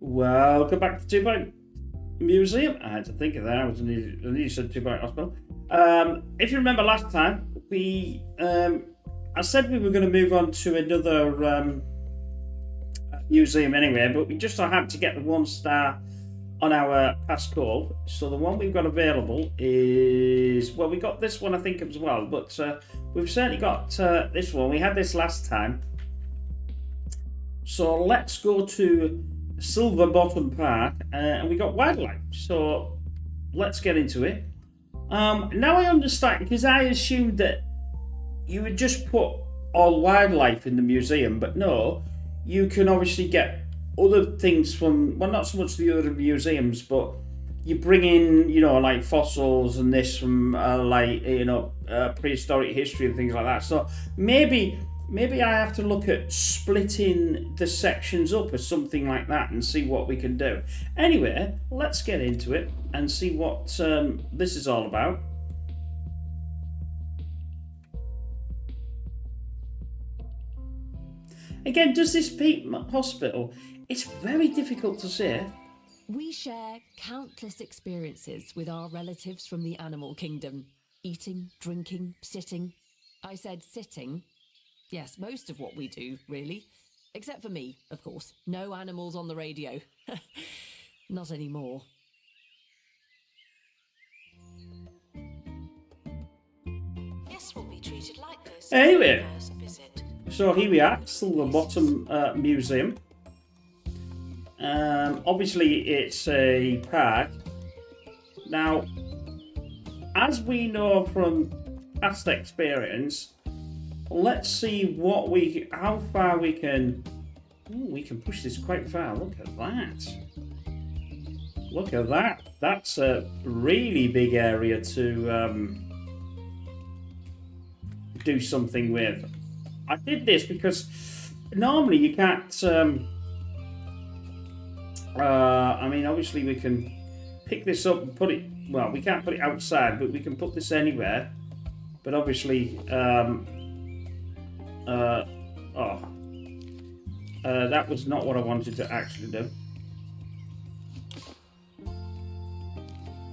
Welcome back to Two Point Museum. I had to think of that. I nearly said Two Point Hospital. If you remember last time, I said we were going to move on to another museum anyway, but we just so happened to get the 1-star on our past call. So the one we've got available is, well, we got this one I think as well, but we've certainly got this one. We had this last time. So let's go to Silverbottom Park, and we got wildlife. So let's get into it. Now I understand, because I assumed that you would just put all wildlife in the museum, but no, you can obviously get other things from, well, not so much the other museums, but you bring in, like fossils and this from prehistoric history and things like that. So maybe I have to look at splitting the sections up or something like that and see what we can do. Anyway, let's get into it and see what this is all about. Again, does this beat hospital? It's very difficult to say. We share countless experiences with our relatives from the animal kingdom. Eating, drinking, sitting. I said sitting. Yes, most of what we do, really. Except for me, of course. No animals on the radio. Not anymore. Guests will be treated like this. Anyway, so here we are, Silverbottom Museum. Obviously, it's a park. Now, as we know from past experience, let's see how far we can. Ooh, we can push this quite far. Look at that. Look at that. That's a really big area to do something with. I did this because normally you can't. Obviously we can pick this up and put it. Well, we can't put it outside, but we can put this anywhere. But obviously. That was not what I wanted to actually do.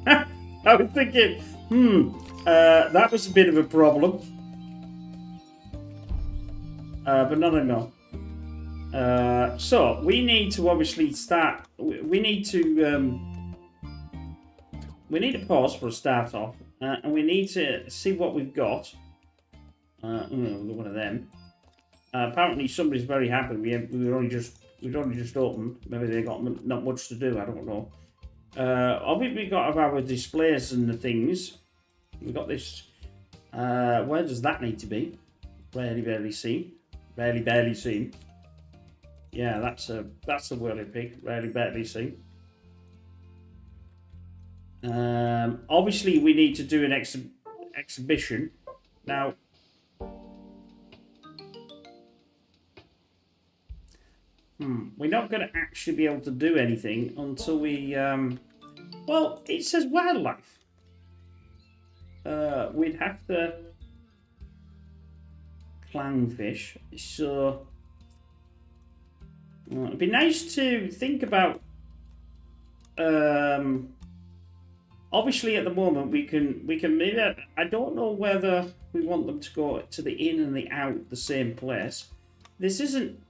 I was thinking, that was a bit of a problem. But not anymore. So we need to obviously start. We need to pause for a start off, and we need to see what we've got. One of them. Apparently, somebody's very happy. We'd only just opened. Maybe they got not much to do. I don't know. Obviously, we got our displays and the things. We got this. Where does that need to be? Rarely seen. Barely seen. Yeah, that's a whirly pig. Barely seen. Obviously, we need to do an exhibition now. We're not going to actually be able to do anything until we, well, it says wildlife. We'd have to clownfish, so it'd be nice to think about, obviously at the moment we can maybe, I don't know whether we want them to go to the in and the out the same place. This isn't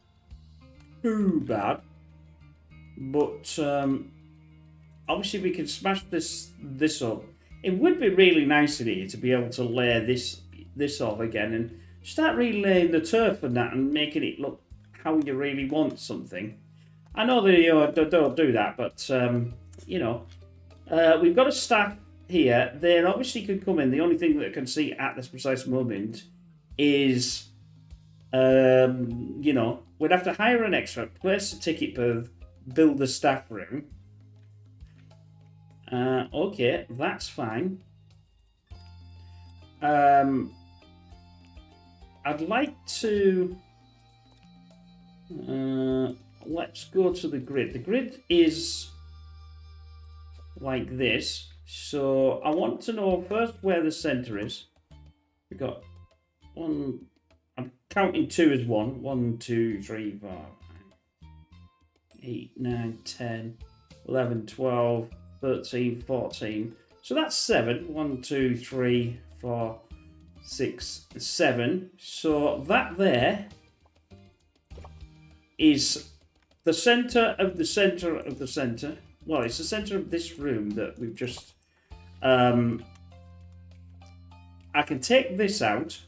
too bad, but obviously we can smash this up. It would be really nice in here to be able to layer this off again and start relaying the turf and that and making it look how you really want something. I know they don't do that, but we've got a staff here. They obviously could come in. The only thing that I can see at this precise moment is we'd have to hire an expert, place a ticket booth, build the staff room. Okay, that's fine. I'd like to. Let's go to the grid. The grid is like this. So I want to know first where the center is. We've got one. I'm counting two as one. 1, 2, 3, 4, 5, 8, 9, 10, 11, 12, 13, 14. So that's 7. 1, 2, 3, 4, 6, 7. So that there is the center of the center of the center. Well, it's the center of this room that we've just... I can take this out.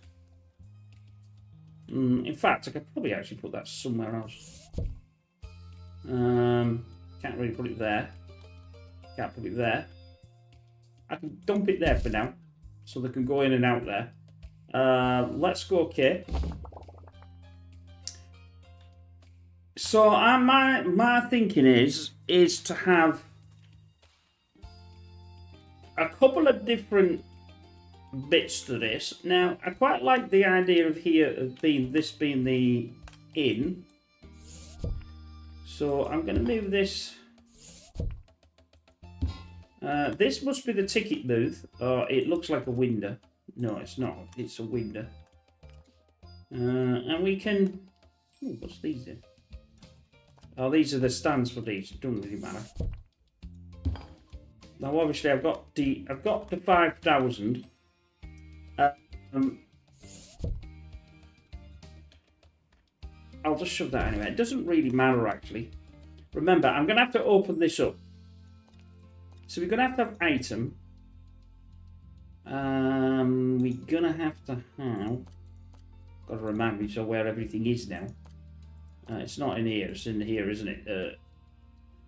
In fact, I could probably actually put that somewhere else. Can't really put it there. Can't put it there. I can dump it there for now, so they can go in and out there. Let's go okay. So my thinking is to have a couple of different bits to this. Now, I quite like the idea of being the inn. So I'm going to move this. This must be the ticket booth. It looks like a window. No, it's not. It's a window. And we can... Ooh, what's these in? Oh, these are the stands for these. It doesn't really matter. Now, obviously, I've got the 5,000. I'll just shove that anyway. It doesn't really matter, actually. Remember, I'm going to have to open this up. So we're going to have item. We're going to have... Got to remind me so where everything is now. It's not in here. It's in here, isn't it?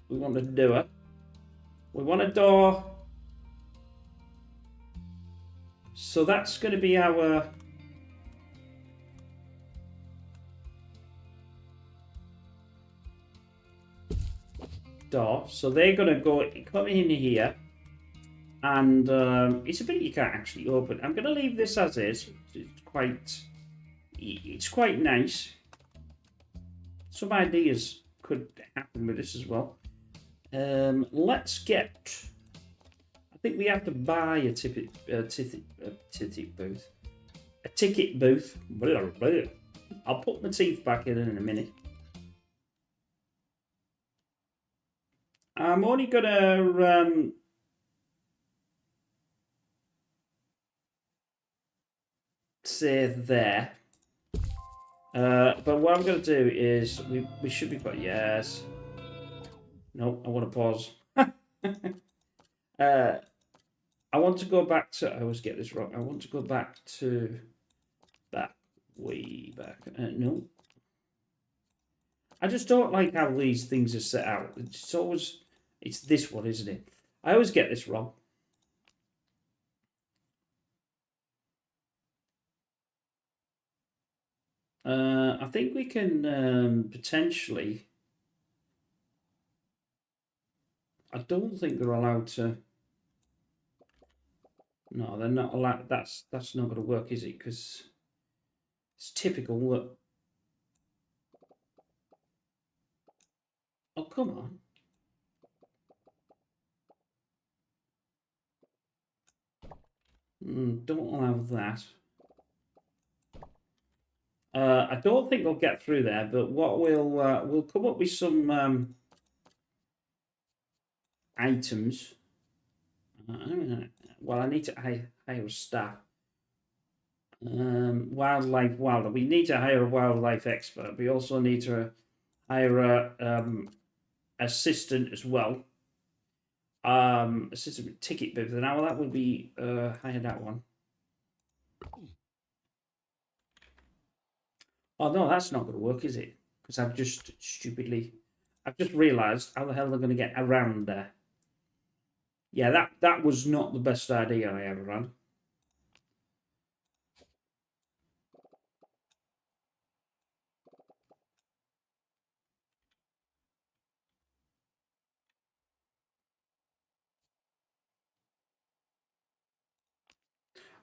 We want a door. We want a door. So that's going to be our... door. So they're going to come in here. And it's a bit you can't actually open. I'm going to leave this as is. It's quite nice. Some ideas could happen with this as well. Let's get... I think we have to buy a ticket booth. A ticket booth. I'll put my teeth back in a minute. I'm only gonna say there. But what I'm going to do is we should be quite... Yes. No, I want to pause. I want to go back to... I always get this wrong. I want to go back to... Way back. No. I just don't like how these things are set out. It's always... It's this one, isn't it? I always get this wrong. I think we can potentially... I don't think they're allowed to... No, they're not allowed... That's not going to work, is it? Because it's typical that... Oh, come on. Don't allow that. I don't think they'll get through there, but what we'll come up with some items. Well, I need to hire a staff. Wildlife. We need to hire a wildlife expert. We also need to hire a assistant as well. Assistant with ticket booth. Now that will be hire that one. Oh no, that's not going to work, is it? Because I've just realised how the hell they're going to get around there. Yeah, that was not the best idea I ever had.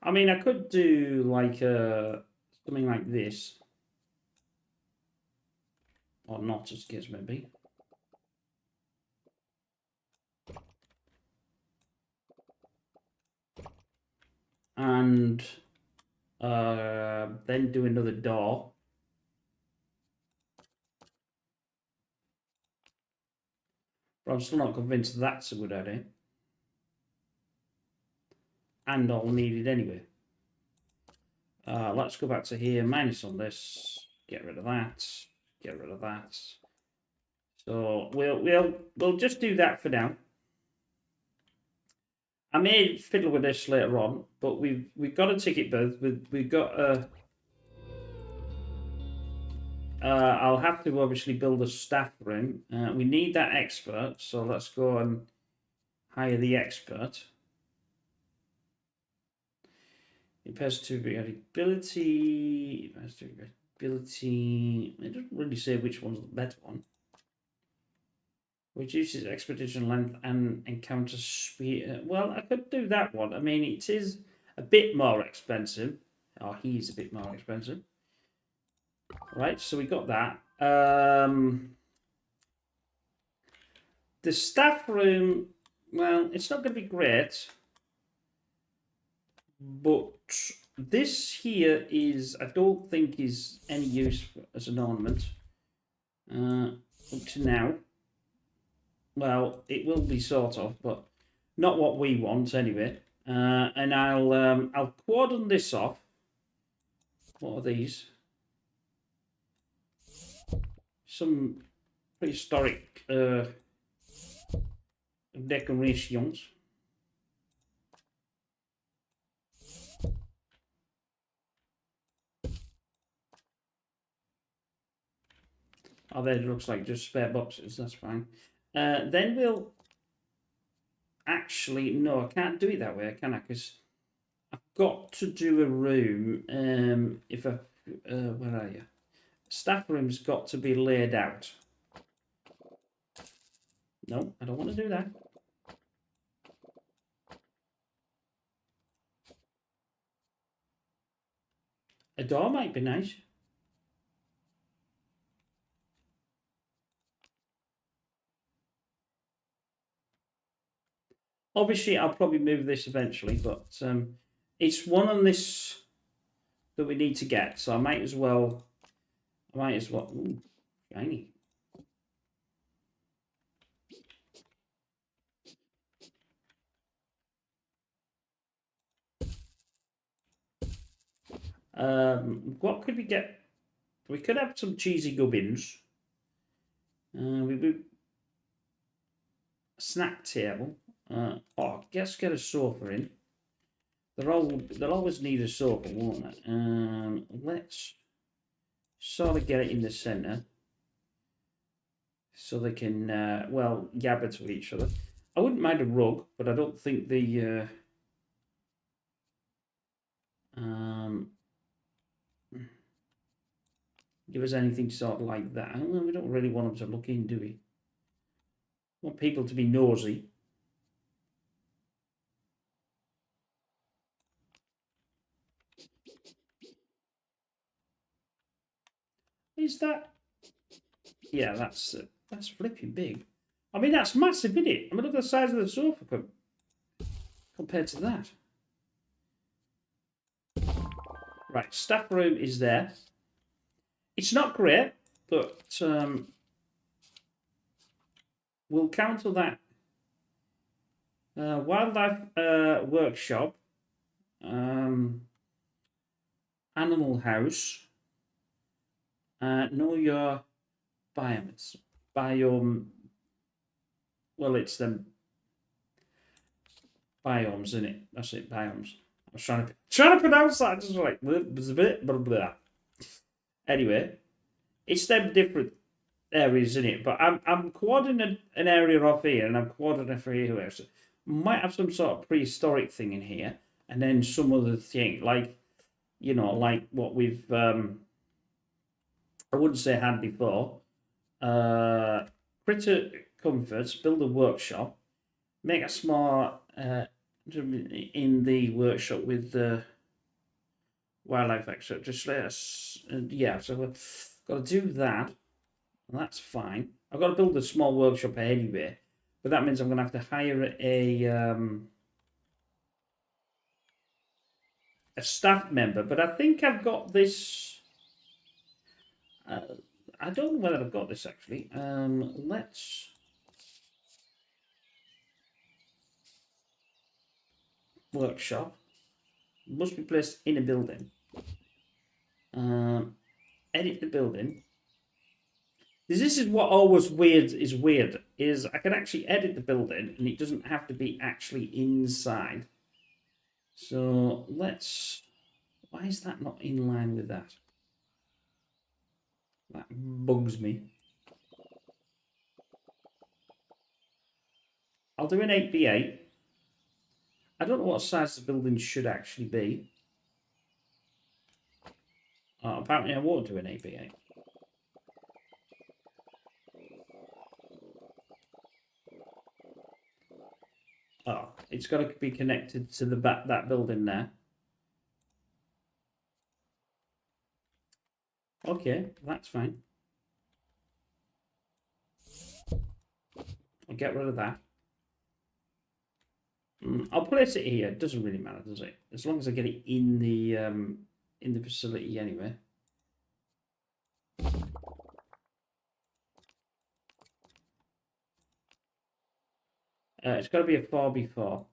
I mean, I could do like something like this. Or not, as kids maybe. And then do another door. But I'm still not convinced that's a good idea. And all needed anyway. Let's go back to here, minus on this, get rid of that, get rid of that. So we'll just do that for now. I may fiddle with this later on, but we've got a ticket booth. We've got a. I'll have to obviously build a staff room. We need that expert, so let's go and hire the expert. It has to be ability. It has to be ability. It doesn't really say which one's the better one. Reduces expedition length and encounter speed. Well, I could do that one. I mean, it is a bit more expensive. Oh, he's a bit more expensive. Right, so we got that. The staff room, well, it's not going to be great. But this here is, I don't think is any use as an ornament. Up to now. Well, it will be sort of, but not what we want anyway. And I'll cordon this off. What are these? Some prehistoric decorations. Oh, there it looks like just spare boxes. That's fine. Then we'll actually no, I can't do it that way, can I? Because I've got to do a room. If I where are you? Staff room's got to be laid out. No, I don't want to do that. A door might be nice. Obviously, I'll probably move this eventually, but it's one on this that we need to get, so I might as well. Ooh, shiny. What could we get? We could have some cheesy gubbins. We snack table. Oh, let's get a sofa in. They'll always need a sofa, won't they? Let's sort of get it in the centre so they can well yabber to each other. I wouldn't mind a rug, but I don't think the give us anything sort of like that. Well, we don't really want them to look in, do we? Want people to be nosy. Is that? Yeah, that's flipping big. I mean, that's massive, isn't it? I mean, look at the size of the sofa compared to that. Right, staff room is there. It's not great, but we'll counter that. Wildlife workshop, animal house, know your biomes. Biome. Well, it's them biomes, isn't it? That's it, biomes. I was trying to pronounce that, just like blah, blah. Anyway, it's them different areas, isn't it? But I'm coordinating an area off here, and I'm coordinating for here. So might have some sort of prehistoric thing in here, and then some other thing, like like what we've I wouldn't say had before. Critter comforts, build a workshop, make a small in the workshop with the wildlife expert. Just let us, yeah. So we've got to do that. And that's fine. I've got to build a small workshop anyway, but that means I'm going to have to hire a staff member. But I think I've got this. I don't know whether I've got this actually. Let's workshop. Must be placed in a building. Edit the building. This is what always weird, is I can actually edit the building and it doesn't have to be actually inside. So let's... Why is that not in line with that? That bugs me. I'll do an 8x8. I don't know what size the building should actually be. Apparently I won't do an 8x8. Oh, it's got to be connected to the back that building there. Okay, that's fine. I'll get rid of that. I'll place it here. It doesn't really matter, does it? As long as I get it in the facility anyway. It's got to be a 4x4.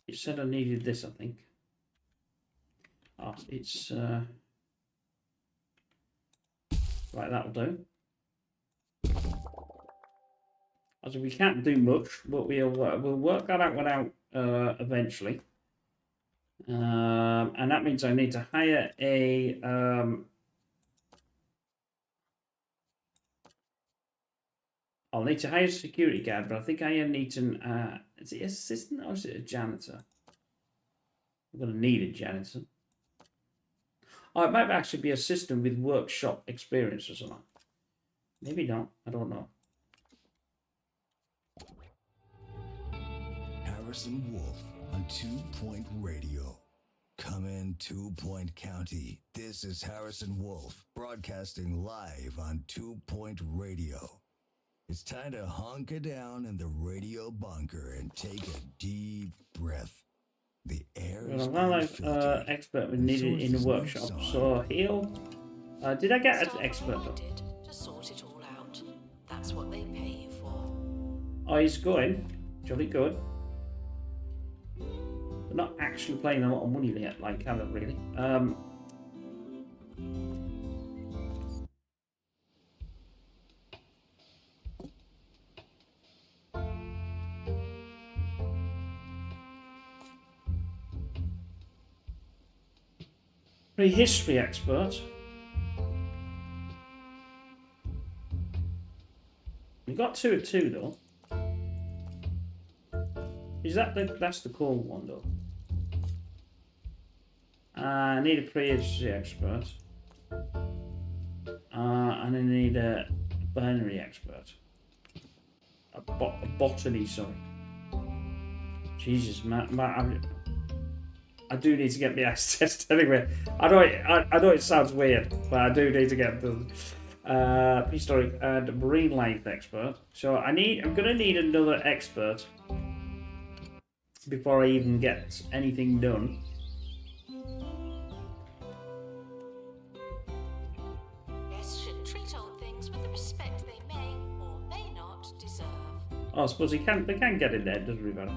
It said I needed this, I think. Oh, it's right, that'll do. As we can't do much, but we'll work that one out eventually. And that means I need to hire a I'll need to hire a security guard, but I think I need an is it an assistant or is it a janitor? I'm gonna need a janitor. Oh, it might actually be a system with workshop experience or something. Maybe not. I don't know. Harrison Wolf on 2 Point Radio. Come in 2 Point County. This is Harrison Wolf broadcasting live on 2 Point Radio. It's time to hunker down in the radio bunker and take a deep breath. The air is unfiltered. Expert we needed in the workshop. So he'll. Did I get an expert? To sort it all out. That's what they pay you for. Oh, he's going. Jolly good. They're not actually playing a lot of money yet, like kind of really. History expert. We got 2 at 2 though. Is that that's the cold one though? I need a pre-history expert. And I need a binary expert. A botany, sorry. Jesus, I do need to get the ice test anyway. I know it sounds weird, but I do need to get the prehistoric and marine life expert. So I'm gonna need another expert before I even get anything done. Guests should treat old things with the respect they may or may not deserve. Oh, I suppose they can get in there, doesn't really matter.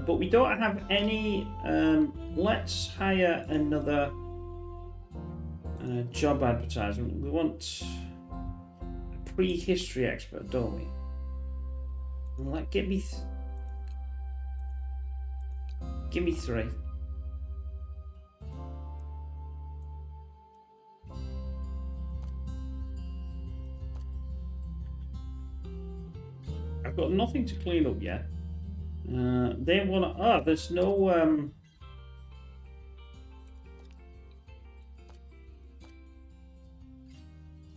But we don't have any. Let's hire another job advertisement. We want a prehistory expert, don't we? Like, give me 3. I've got nothing to clean up yet. They want to. Oh, there's no.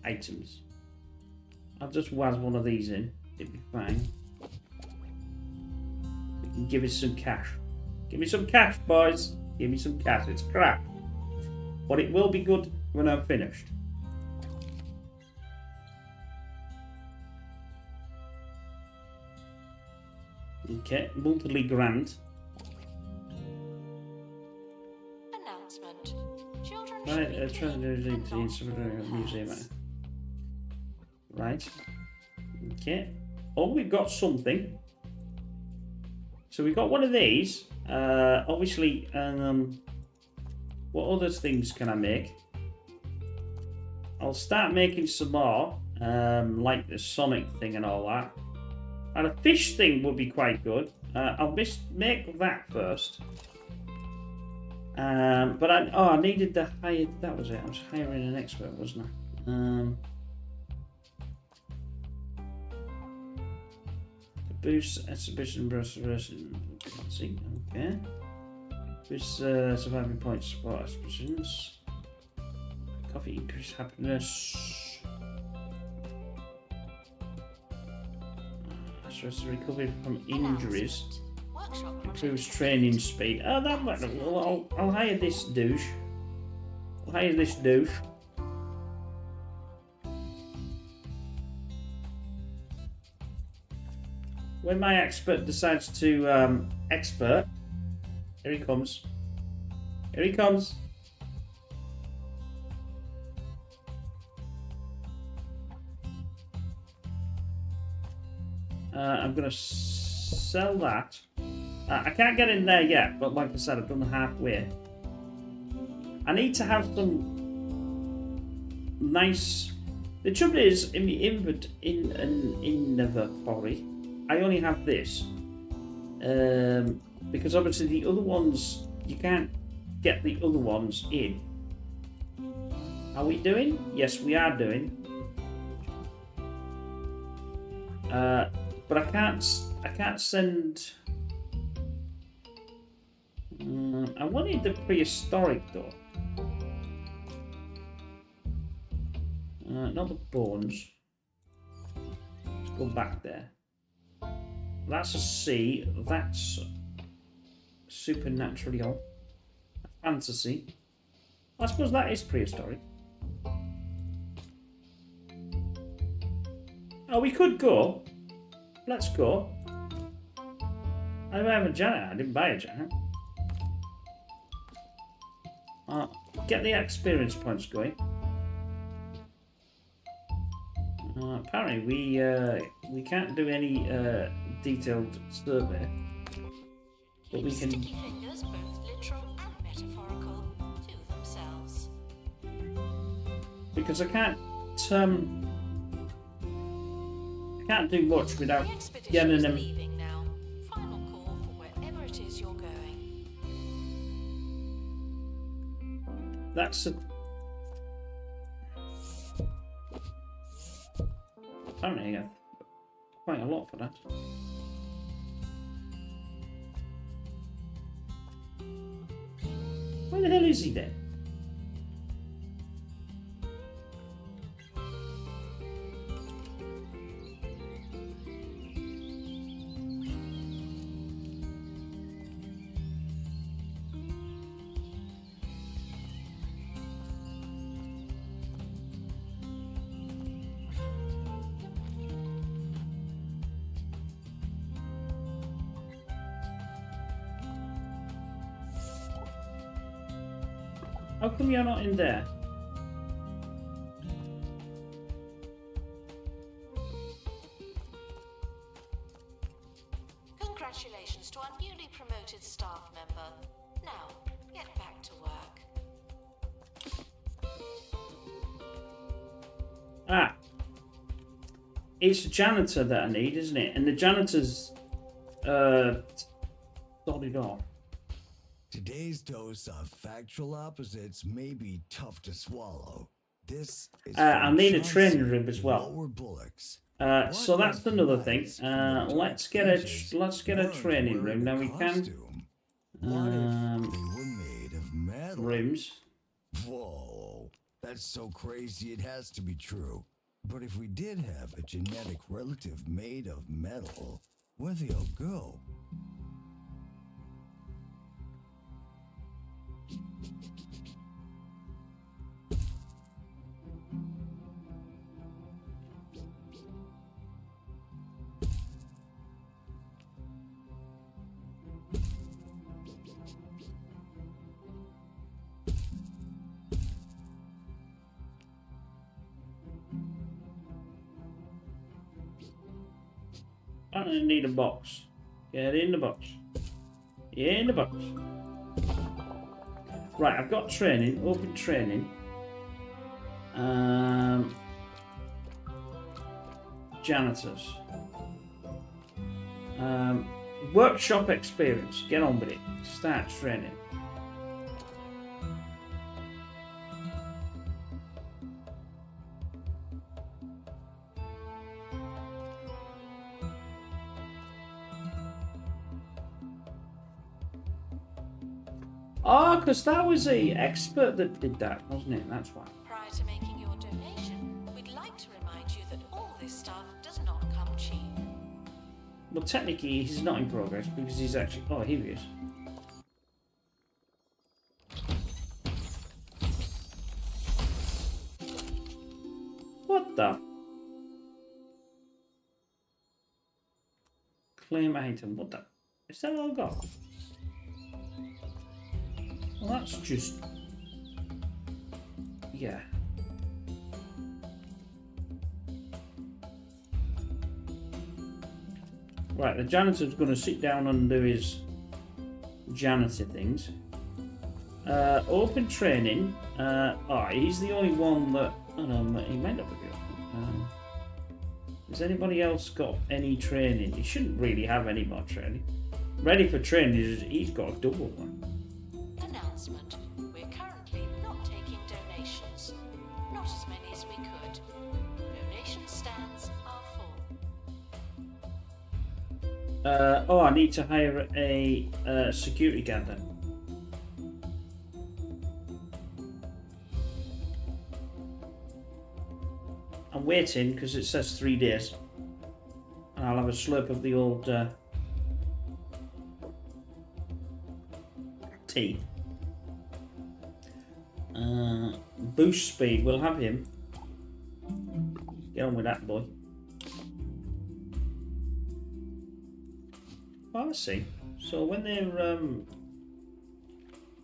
Items. I'll just waz one of these in. It'll be fine. We can give us some cash. Give me some cash, boys. Give me some cash. It's crap. but it will be good when I'm finished. Okay, monthly grant. Announcement. Children Right, should be trying to clean and not museum. pets. Right. Okay. Oh, we've got something. So we got one of these. Obviously, what other things can I make? I'll start making some more, like the Sonic thing and all that. And a fish thing would be quite good. I'll make that first. But I needed the hired. That was it. I was hiring an expert, wasn't I? Boost exhibition restoration. Okay. Boost surviving points support exhibitions. Coffee increase happiness. Stress recovery from injuries. Improves training speed. Oh, that might. Well, I'll hire this douche. I'll hire this douche. When my expert decides to expert, here he comes. Here he comes. I'm gonna sell that. I can't get in there yet, but like I said, I've done the halfway. I need to have some nice. The trouble is, in the inventory, I only have this. Because obviously the other ones, you can't get the other ones in. Are we doing? Yes, we are doing. But I can't send. I wanted the prehistoric though. Not the bones. Let's go back there. That's a C. That's supernatural. Fantasy. I suppose that is prehistoric. Oh, we could go. Let's go. I have a janitor. I didn't buy a janitor. Get the experience points going. Apparently we can't do any detailed survey, but we can. Sticky fingers, both literal and metaphorical, to themselves. Because I can't do much without The expedition getting is them. leaving now. Final call for wherever it is you're going. That's a. Apparently, I get quite a lot for that. Where the hell is he then? How come you're not in there? Congratulations to our newly promoted staff member. Now, get back to work. Ah. It's a janitor that I need, isn't it? And the janitor's started off. Today's dose of factual opposites may be tough to swallow. This is I'll need a Chauncey training room as well. Lower Bullocks. So that's another thing. Lies from the Let's dark get ages a training room. weren't Now wearing we a can costume. What if they were made of metal? rooms. Whoa, that's so crazy it has to be true. But if we did have a genetic relative made of metal, where they'll go? I need a box. Get in the box. In the box. Right, I've got training, open training. Janitors. Workshop experience. Get on with it. Start training. Oh, because that was the expert that did that, wasn't it? That's why. Prior to making your donation, we'd like to remind you that all this stuff does not come cheap. Well, technically, he's not in progress because he's actually... Oh, here he is. What the? Claim item. What the? Is that all I got? Well, that's just... Yeah. Right, the janitor's going to sit down and do his janitor things. Open training. He's the only one that... Oh no, he might not be good. Has anybody else got any training? He shouldn't really have any more training. Ready for training, he's got a double one. Announcement. We're currently not taking donations. Not as many as we could. Donation stands are full. I need to hire a security guard then. I'm waiting because it says 3 days. And I'll have a slurp of the old tea. Boost speed, we'll have him. Get on with that, boy. Oh, I see. So when they're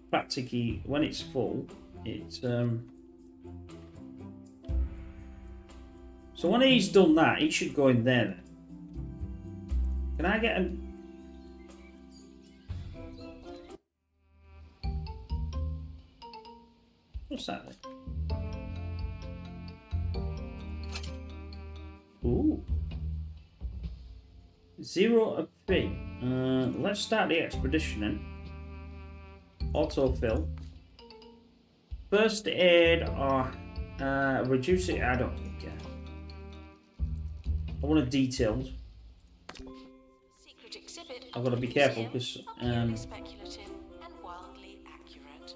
practically, when it's full, it's so when he's done that, he should go in there then. Can I get him? What's that then? Ooh. 0 a fee. Let's start the expedition then. Autofill. First aid or reduce it. I don't think. I want it detailed. Secret exhibit. I've got to be careful because Speculative and wildly accurate.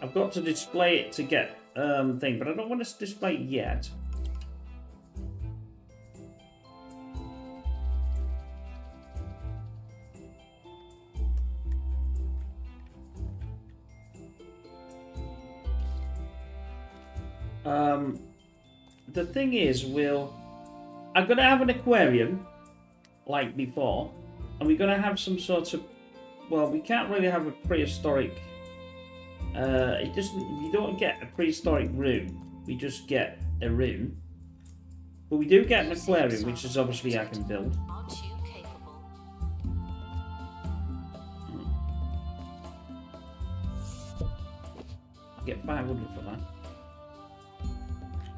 I've got to display it to get thing, but I don't want to display it yet. The thing is, I'm going to have an aquarium, like before, and we're going to have some sort of, well, we can't really have a prehistoric, you don't get a prehistoric room, we just get a room. But we do get an aquarium, which is obviously I can build. Aren't you capable? I get 500 for that.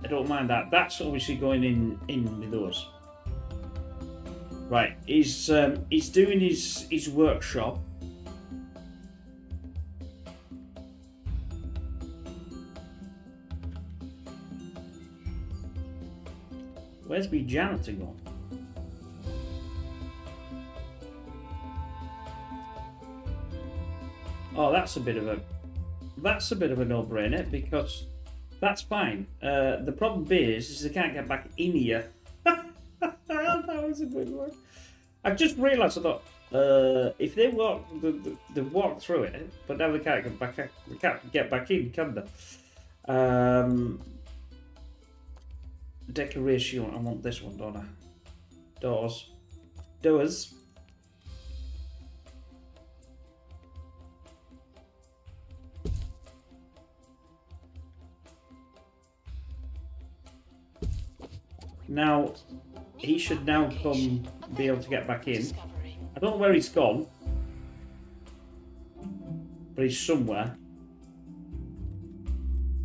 I don't mind that. That's obviously going in with us. Right, he's doing his workshop. Where's my janitor gone? Oh, that's a bit of a no-brainer because that's fine. The problem is they can't get back in here. That was a good one. I've just realised I thought if they walk through it, but now they can't get back. They can't get back in, can they? Decoration. I want this one, don't I? Doors. Now, he should now come be able to get back in. I don't know where he's gone, but he's somewhere.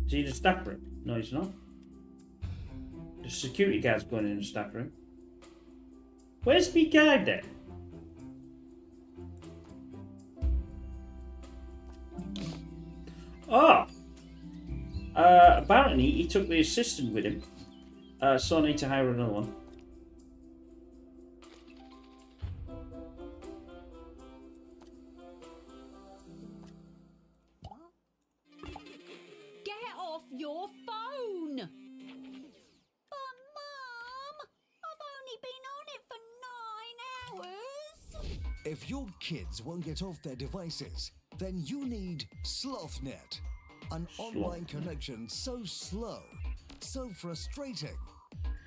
Is he in the staff room? No, he's not. The security guard's going in the staff room. Where's my guy then? Oh! Apparently he took the assistant with him. So I need to hire another one. Get off your phone! But Mum, I've only been on it for 9 hours. If your kids won't get off their devices, then you need SlothNet. An online connection so slow, so frustrating.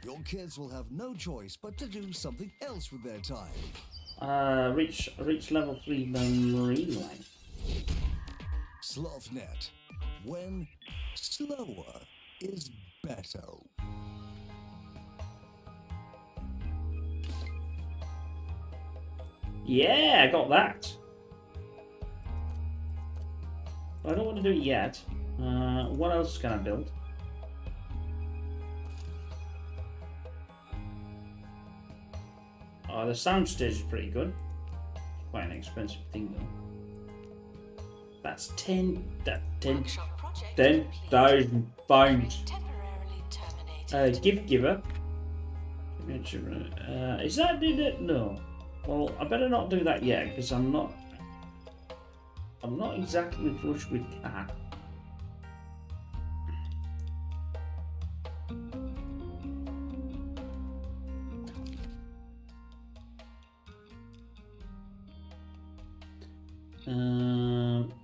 Your kids will have no choice but to do something else with their time. Reach level 3 marine line. SlothNet. When slower is better. Yeah, I got that. But I don't want to do it yet. What else can I build? Oh, the soundstage is pretty good. It's quite an expensive thing though. That's 10,000 pounds. Gift giver. Is that did it? No. Well, I better not do that yet because I'm not exactly flush with cash.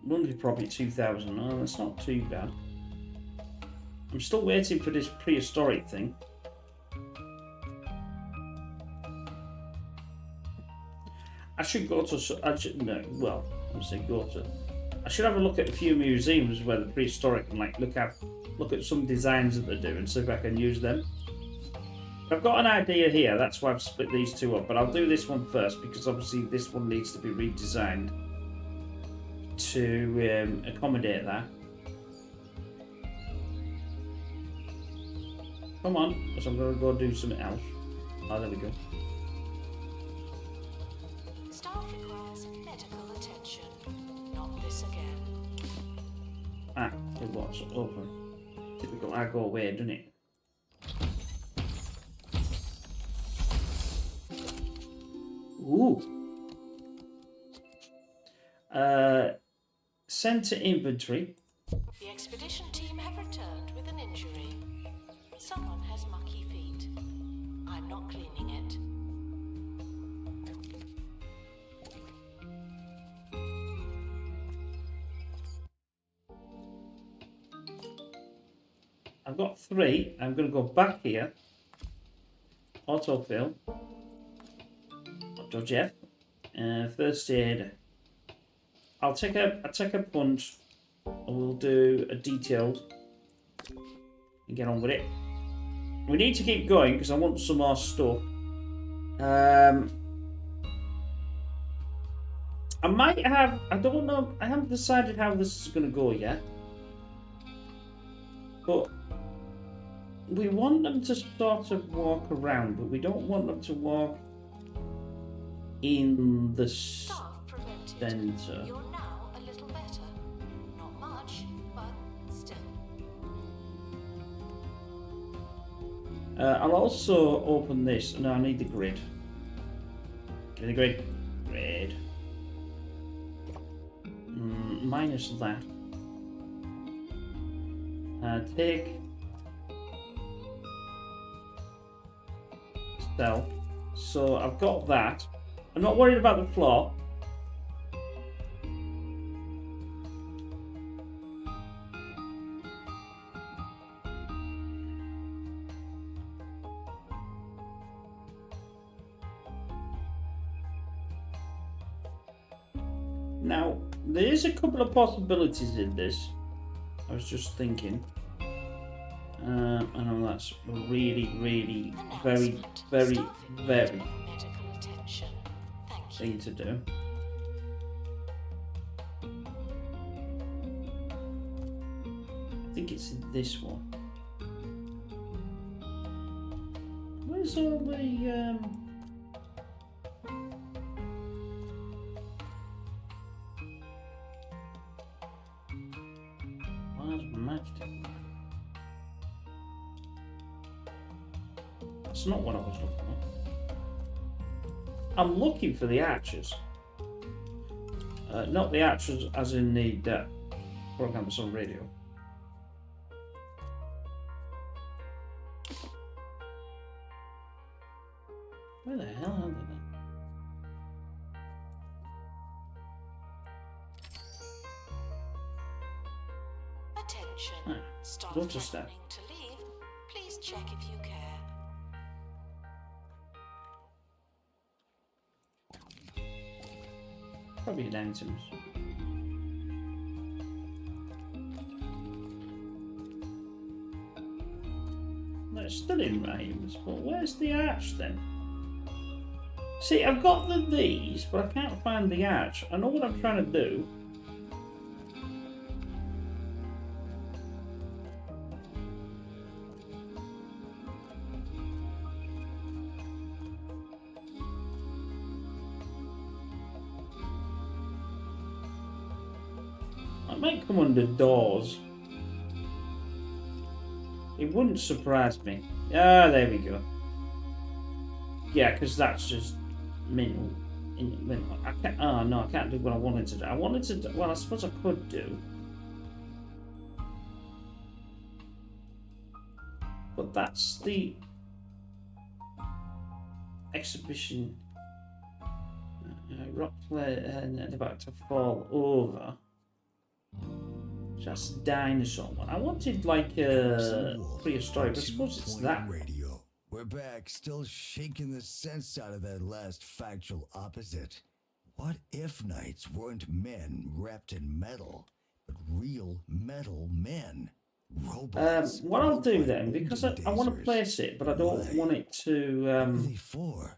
Monthly profit 2,000. Oh, that's not too bad. I'm still waiting for this prehistoric thing. I should go to. I should no. Well, I'm saying go to. I should have a look at a few museums where the prehistoric and like look at some designs that they do and see if I can use them. I've got an idea here. That's why I've split these two up. But I'll do this one first because obviously this one needs to be redesigned to accommodate that. Come on, because I'm going to go do something else. Oh, there we go. Staff requires medical attention. Not this again. Ah, it was open. Typical I go away, doesn't it? Ooh. Sent to inventory. The expedition team have returned with an injury. Someone has mucky feet. I'm not cleaning it. I've got 3. I'm going to go back here. Autofill. Not dodge yet. First aid. I'll take a punch. We'll do a detailed and get on with it. We need to keep going because I want some more stuff. I might have. I don't know. I haven't decided how this is going to go yet. But we want them to sort of walk around, but we don't want them to walk in the Staff prevented. center. You're now a little better. Not much, but still. I'll also open this. No, I need the grid. Give me the grid. Grid. Minus that. Take. Cell. So I've got that. I'm not worried about the floor. Now, there is a couple of possibilities in this. I was just thinking. I know that's a really, very, Announcement. very, Staff in very need of medical attention. Thank you. thing to do. I think it's this one. Where's all the where's matchstick? That's not what I was looking for. I'm looking for the archers. Not the archers as in the program that's on radio. Where the hell are they then? Attention. Ah, Staff go to step. threatening to leave. Please check if you care. Probably announcements. No, it's still in rhymes, but where's the arch then? See, I've got these, but I can't find the arch. I know what I'm trying to do. I might come under doors. It wouldn't surprise me. Ah, there we go. Yeah, because that's just mental. I can't. Oh no, I can't do what I wanted to do. I wanted to do. Well, I suppose I could do. But that's the exhibition. Rock play and about to fall over. Just dinosaur one. I wanted like prehistoric, but I suppose it's that. Radio. We're back, still shaking the sense out of that last factual opposite. What if knights weren't men wrapped in metal, but real metal men? Robots. What I'll do then, because I want to place it, but I don't want it to For?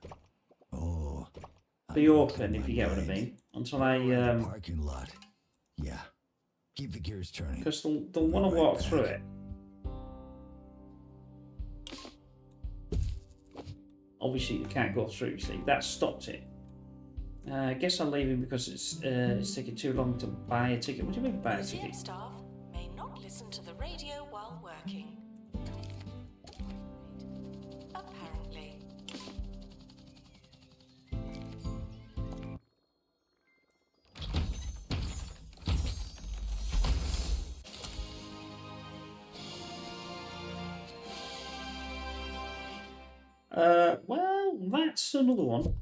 Oh, be open, if you get what I mean, until I parking lot. Yeah. Keep the gears turning. because they'll want to walk through it. Obviously, you can't go through. See, that stopped it. I guess I'll leave him because it's taking too long to buy a ticket. What do you mean buy a Museum ticket? staff may not listen to the radio while working. Apparently. Well, that's another one.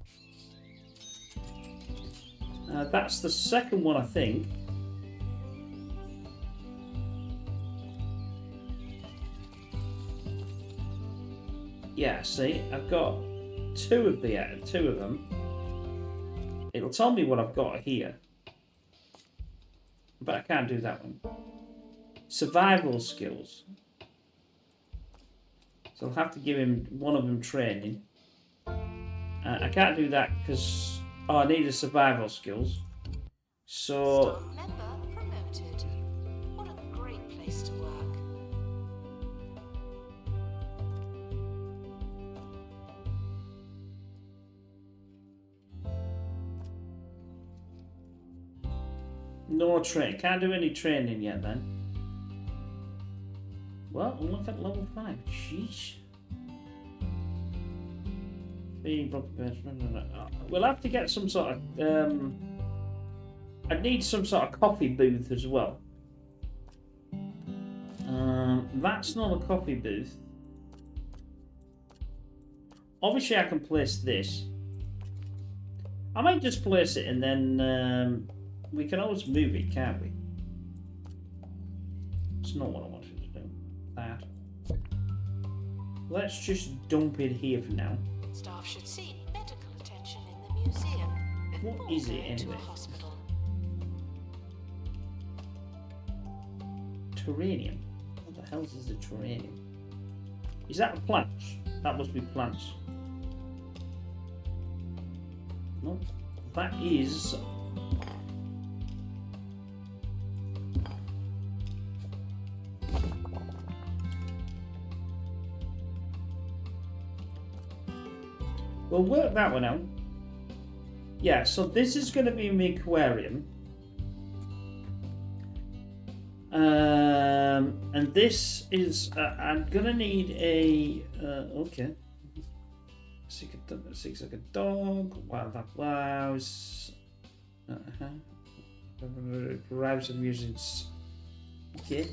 That's the second one, I think. Yeah, see, I've got two of them. It'll tell me what I've got here, but I can't do that one. Survival skills. So I'll have to give him one of them training. I can't do that because I need a survival skills. So Staff member promoted. What a great place to work. no train. Can't do any training yet then. Well, we'll look at level 5. Sheesh. Being prepared. We'll have to get some sort of. I need some sort of coffee booth as well. That's not a coffee booth. Obviously, I can place this. I might just place it and then we can always move it, can't we? It's not what I wanted to do. That. Let's just dump it here for now. Staff should seek medical attention in the museum before What is it going to a anyway? hospital. Terranium. What the hell is the terranium? Is that plants? That must be plants. No, that is. We'll work that one out. Yeah, so this is going to be my aquarium. And this is, I'm going to need a, okay. Six like a dog, wild that blouse. Browse and musings. Okay.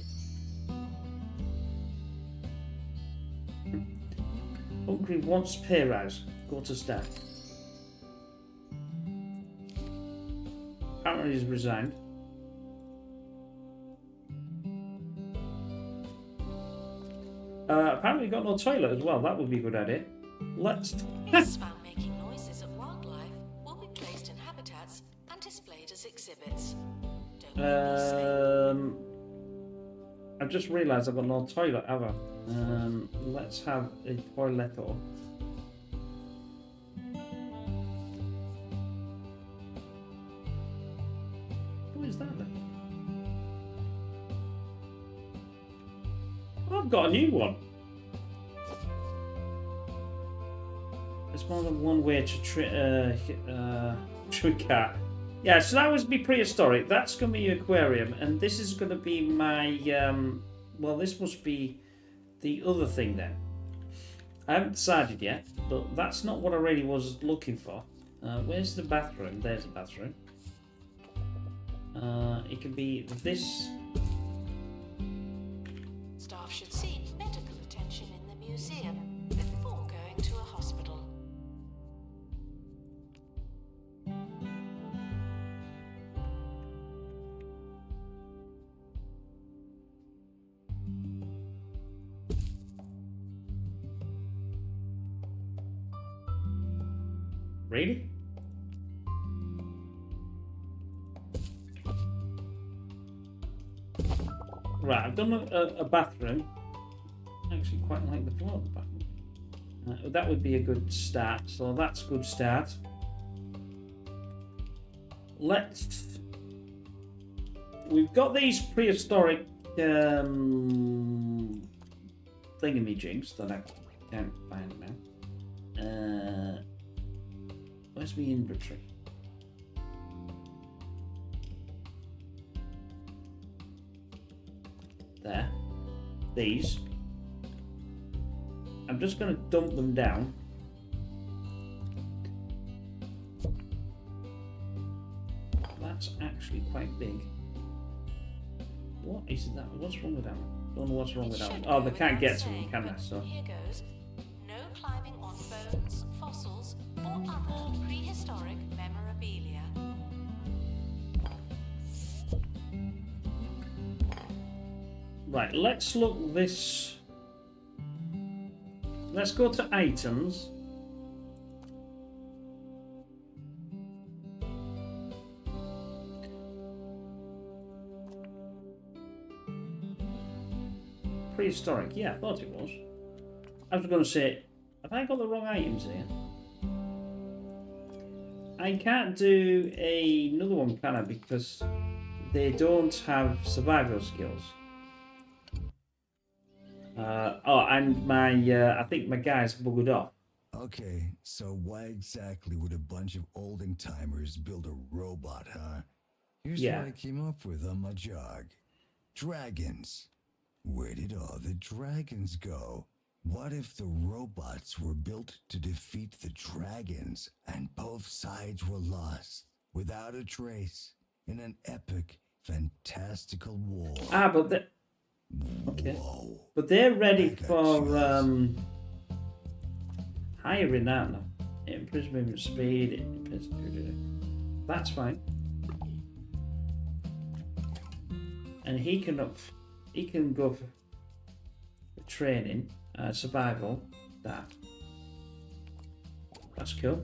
Hungry wants pay rise. Go to start. Apparently he's resigned. Apparently got no toilet as well. That would be a good idea. Let's. Beasts found making noises at wildlife will be placed in habitats and displayed as exhibits. Don't make me sleep. I've just realised I've got no toilet, have I? Let's have a toileto. What is that then? Oh, I've got a new one. There's more than one way to trick cat. Yeah, so that was me prehistoric. That's going to be your aquarium, and this is going to be my. Well, this must be the other thing then. I haven't decided yet, but that's not what I really was looking for. Where's the bathroom? There's the bathroom. It can be this. Staff should seek medical attention in the museum before going to a hospital. Really? Right, I've done a bathroom. I actually quite like the floor of the bathroom. That would be a good start. So that's a good start. We've got these prehistoric thingamajigs that I can't find now. Where's my inventory? There. These. I'm just going to dump them down. That's actually quite big. What is that? What's wrong with that one? Don't know what's wrong with that one. Oh, they can't get to them, can they? So. Here goes. No climbing on bones, fossils, or other prehistoric memorabilia. Right, let's look this. Let's go to items. Prehistoric, yeah, I thought it was. I was going to say, have I got the wrong items here? I can't do another one, can I? Because they don't have survival skills. And my I think my guy's buggered off. Okay, so why exactly would a bunch of olding timers build a robot, huh? Here's Yeah. what I came up with on my jog. Dragons. Where did all the dragons go? What if the robots were built to defeat the dragons and both sides were lost without a trace in an epic, fantastical war? Ah, but they okay. Whoa. But they're ready I got for chills. hiring, aren't they? Imprisonment speed. That's fine. And he can go for training, survival. That's cool.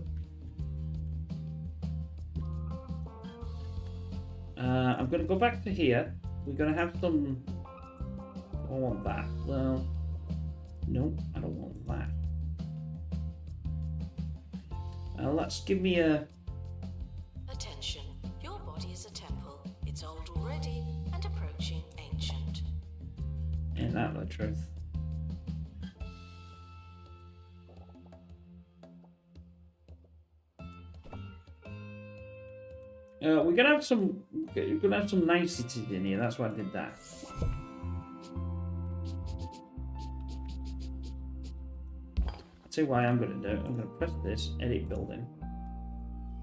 I'm going to go back to here. We're going to have some. I want that. Well, No, I don't want that. Let's give me a... Attention, your body is a temple. It's old already and approaching ancient. Ain't that the truth? We're gonna have some niceties in here. That's why I did that. I'll tell you what I'm gonna do. I'm gonna press this, edit building,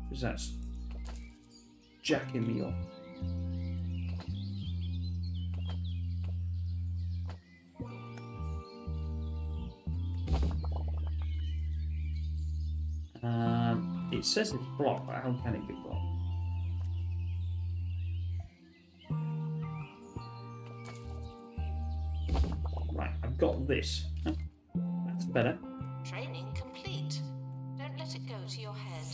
because that's jacking me up. It says it's blocked, but how can it be blocked? Right, I've got this. That's better. Training complete. Don't let it go to your head.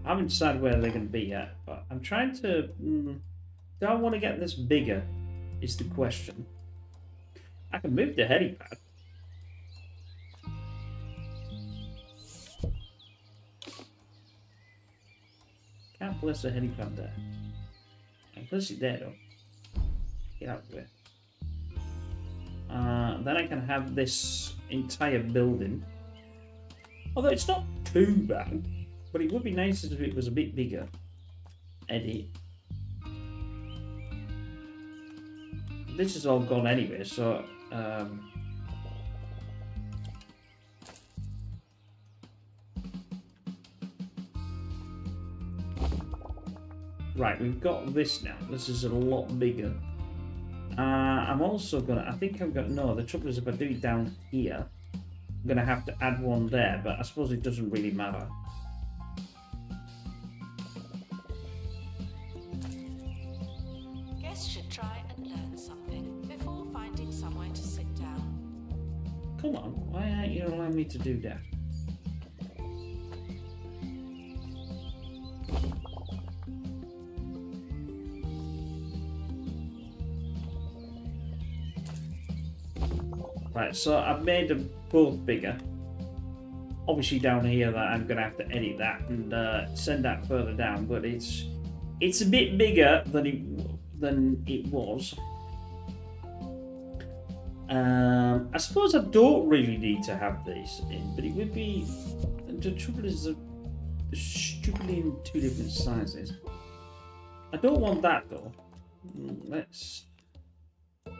I haven't decided where they're going to be yet, but I'm trying to... do I want to get this bigger, is the question. I can move the helipad. Can't place the helipad there. I can place it there though. Get out of the way. Then I can have this entire building. Although it's not too bad. But it would be nice if it was a bit bigger. Edit. This is all gone anyway, so... Right, we've got this now. This is a lot bigger. I'm also gonna... I think I've got... No, the trouble is if I do it down here, I'm gonna have to add one there, but I suppose it doesn't really matter. Guests should try and learn something before finding somewhere to sit down. Come on, why aren't you allowing me to do that? Right, so I've made them both bigger. Obviously down here that I'm going to have to edit that and send that further down, but it's a bit bigger than it was. I suppose I don't really need to have these in, but it would be... The trouble is they're stupidly in two different sizes. I don't want that though. I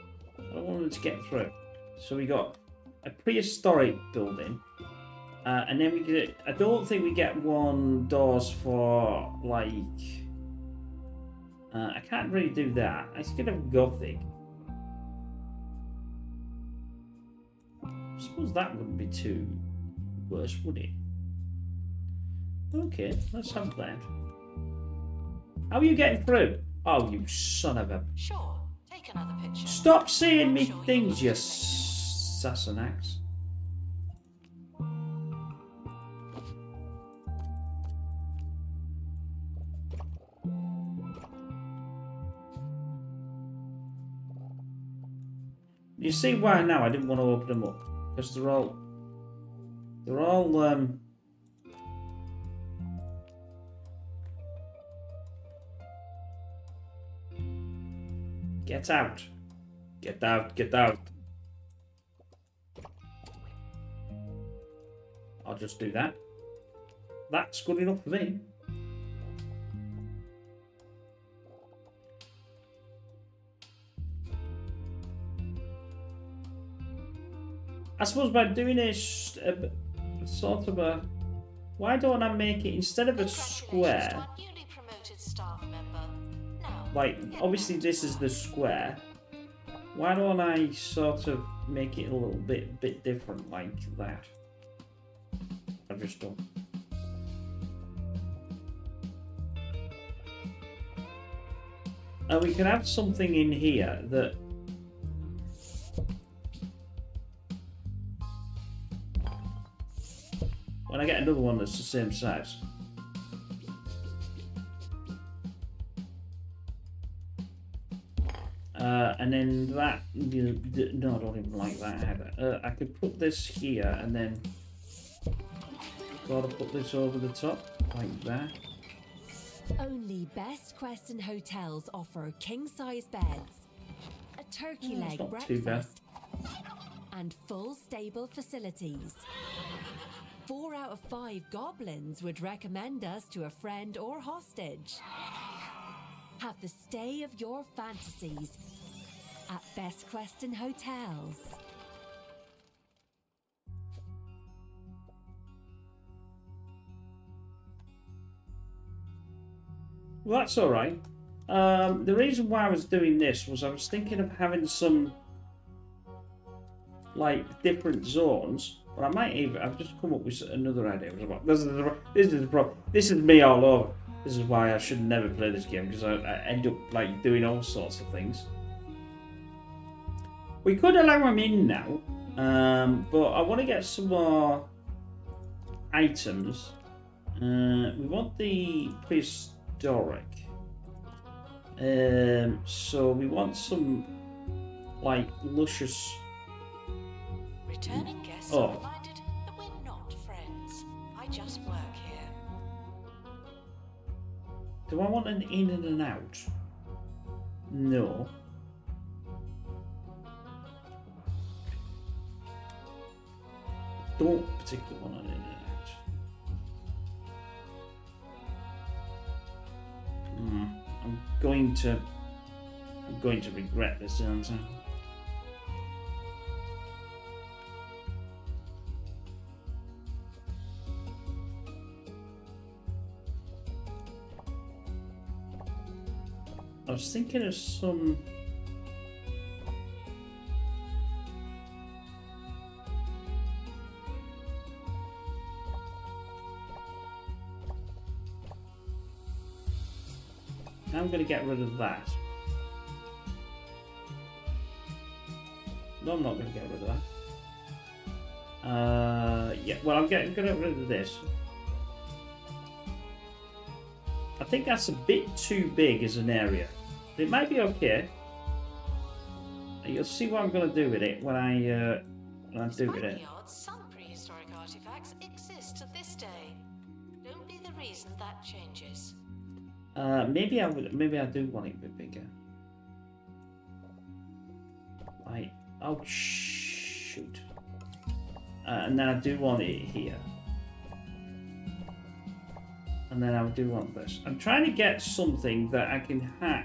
don't want it to get through. So we got a prehistoric building, and then we get. I don't think we get one doors for like. I can't really do that. It's gonna have Gothic. I suppose that wouldn't be too worse, would it? Okay, let's have that. How are you getting through? Oh, you son of a! Sure, take another picture. Stop saying I'm me sure you things, you will today. Sassenachs. You see why now I didn't want to open them up? Because they're all get out. Get out, get out. I'll just do that. That's good enough for me. I suppose by doing a sort of a... Why don't I make it, instead of a square... To our newly promoted staff member. Now, Like, obviously this is the square. Why don't I sort of make it a little bit different like that? I've just done. And we can have something in here that... When I get another one that's the same size. And then that, no, I don't even like that either. I could put this here and then gotta put this over the top like that. Only Best Creston hotels offer king-size beds, a turkey It's leg not too bad. breakfast, and full stable facilities. 4 out of 5 goblins would recommend us to a friend or hostage. Have the stay of your fantasies at Best Creston Hotels. Well, that's all right. The reason why I was doing this was I was thinking of having some like different zones, but I might even. I've just come up with another idea. This is the problem. This is me all over. This is why I should never play this game, because I end up like doing all sorts of things. We could allow him in now, but I want to get some more items. We want the prehistoric. So we want some like luscious. Returning guests Oh. are reminded that we're not friends. I just work here. Do I want an in and an out? No. Don't particularly want an in and out. I'm going to regret this, aren't I? I was thinking of some. I'm going to get rid of that. No, I'm not going to get rid of that. Yeah, well, I'm going to get rid of this. I think that's a bit too big as an area. It might be okay. You'll see what I'm going to do with it when I do with Despite it. the odds, some prehistoric artifacts exist to this day. Don't be the reason that changes. Maybe I do want it a bit bigger. Right. Oh shoot. And then I do want it here. And then I do want this. I'm trying to get something that I can have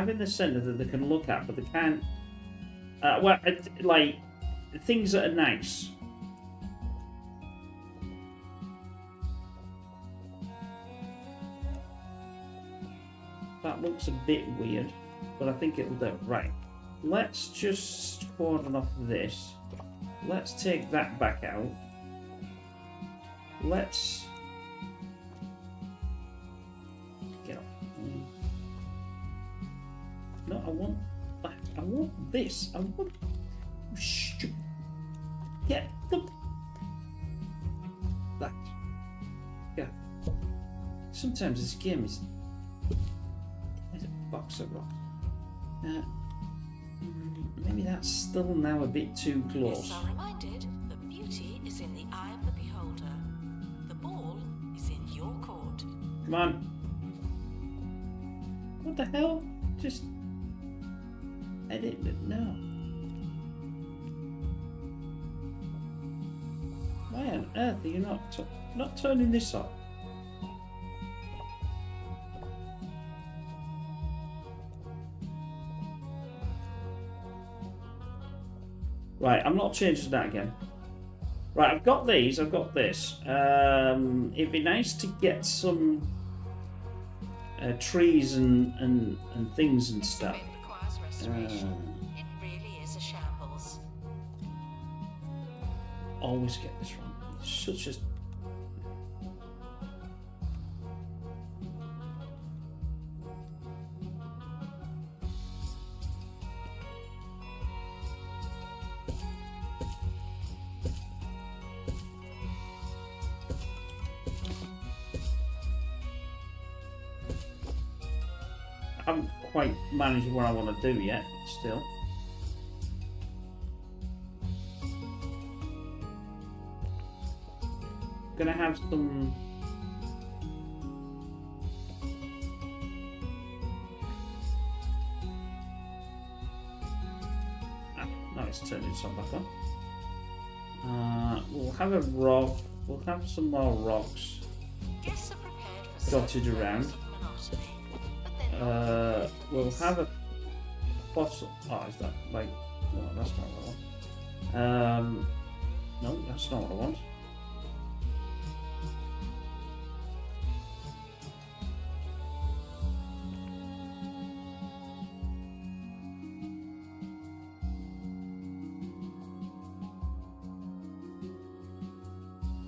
in the center that they can look at, but they can't. Like things that are nice. That looks a bit weird, but I think it'll do. Right. Let's just cordon off this. Let's take that back out. Let's get off. No, I want that. I want this. I want. Get the. That. Yeah. Sometimes this game is. It's a box of rocks. Maybe that's still now a bit too close. Guests are reminded that beauty is in the eye of the beholder. The ball is in your court. Come on. What the hell? Just edit it. No. Why on earth are you not turning this off? Right, I'm not changing that again. Right, I've got these, I've got this. It'd be nice to get some trees and things and stuff. It requires restoration. It really is a shambles. Always get this wrong. It's such a... I'm quite managed what I want to do yet, still. Gonna have some... No, it's turned itself back on. We'll have a rock. We'll have some more rocks Guests are prepared for dotted certain around. levels of monotony, but they're not We'll have a fossil. Oh, is that like? No, that's not what I want. No, that's not what I want.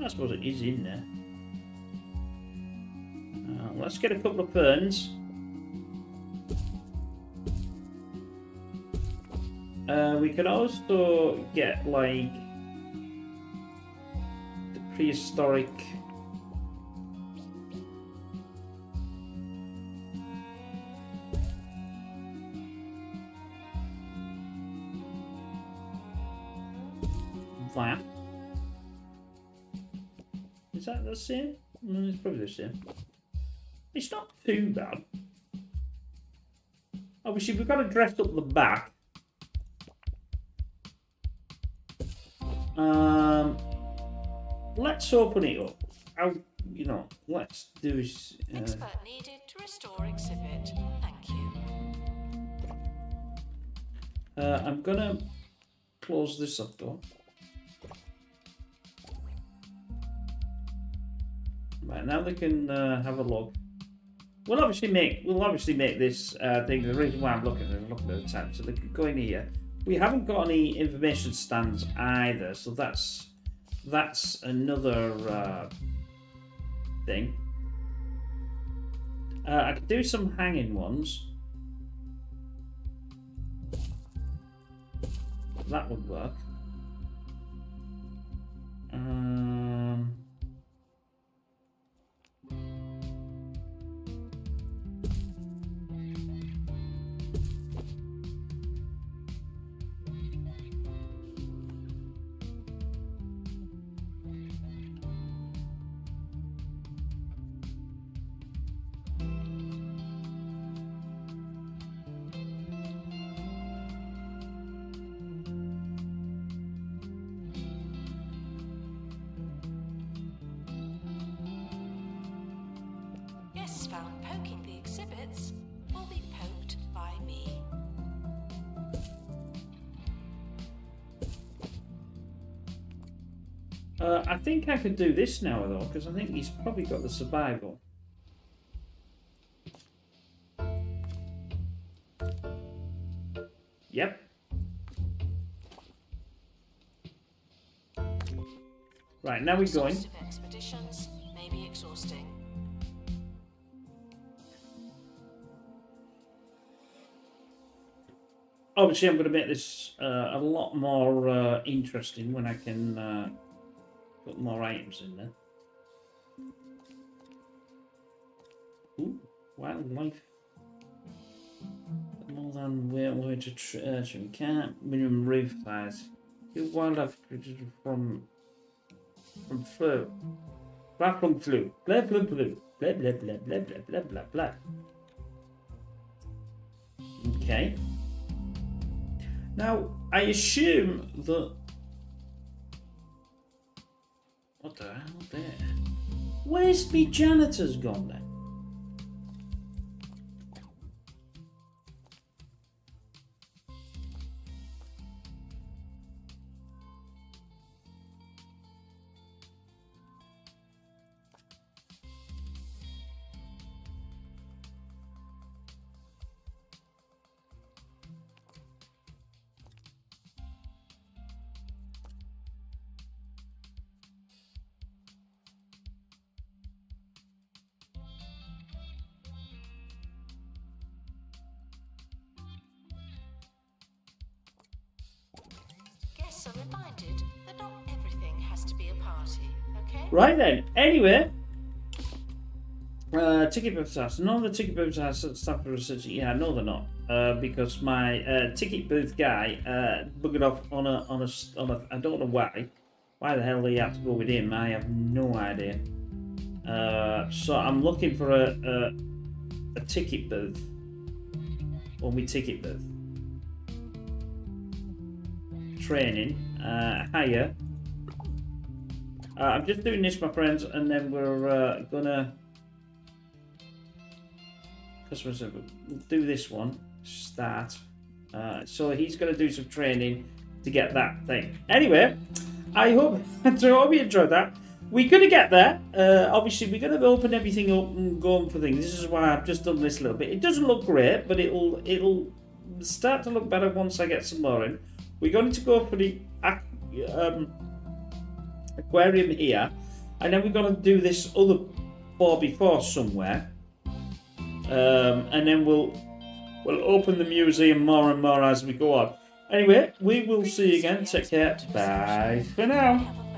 I suppose it is in there. Let's get a couple of ferns. We could also get like the prehistoric that. Is that the same? No, it's probably the same. It's not too bad. Obviously, we've got to dress up the back. Let's open it up. Let's do this. expert needed to restore exhibit. Thank you. I'm gonna close this up though. Right, now they can have a look. We'll obviously make this thing. The reason why I'm looking at the time, so they can go in here. We haven't got any information stands either, so that's another thing. I could do some hanging ones. That would work. Guests found poking the exhibits will be poked by me. I think I could do this now though, because I think he's probably got the survival. Yep. Right, now we're going. Exhaustive expeditions may be exhausting. Obviously, I'm going to make this a lot more interesting when I can put more items in there. Ooh, wildlife. More than way to treasure. We can't minimum roof size. Kill wildlife creatures from flu. Blah from flu. Blah blah blah. Blah blah blah blah blah blah blah blah. Okay. Now I assume that. What the hell there? Where's me janitor's gone then? Guests are reminded that not everything has to be a party, okay? Right then. Anyway, Ticket booth house. No, the ticket booth house at Stafford Research. Yeah, no, they're not. Because my ticket booth guy buggered off on a. I don't know why. Why the hell he had to go with him? I have no idea. So I'm looking for a ticket booth. Or my ticket booth. Training. Hire. I'm just doing this, my friends, and then we're gonna. We'll do this one. Start. So he's gonna do some training to get that thing. Anyway, I hope you enjoyed that. We're gonna get there. Obviously, we're gonna open everything up and go on for things. This is why I've just done this a little bit. It doesn't look great, but it'll start to look better once I get some more in. We're going to go for the aquarium here, and then we're going to do this other 4x4 somewhere, and then we'll open the museum more and more as we go on. Anyway, we will see you again. Take care. Bye for now.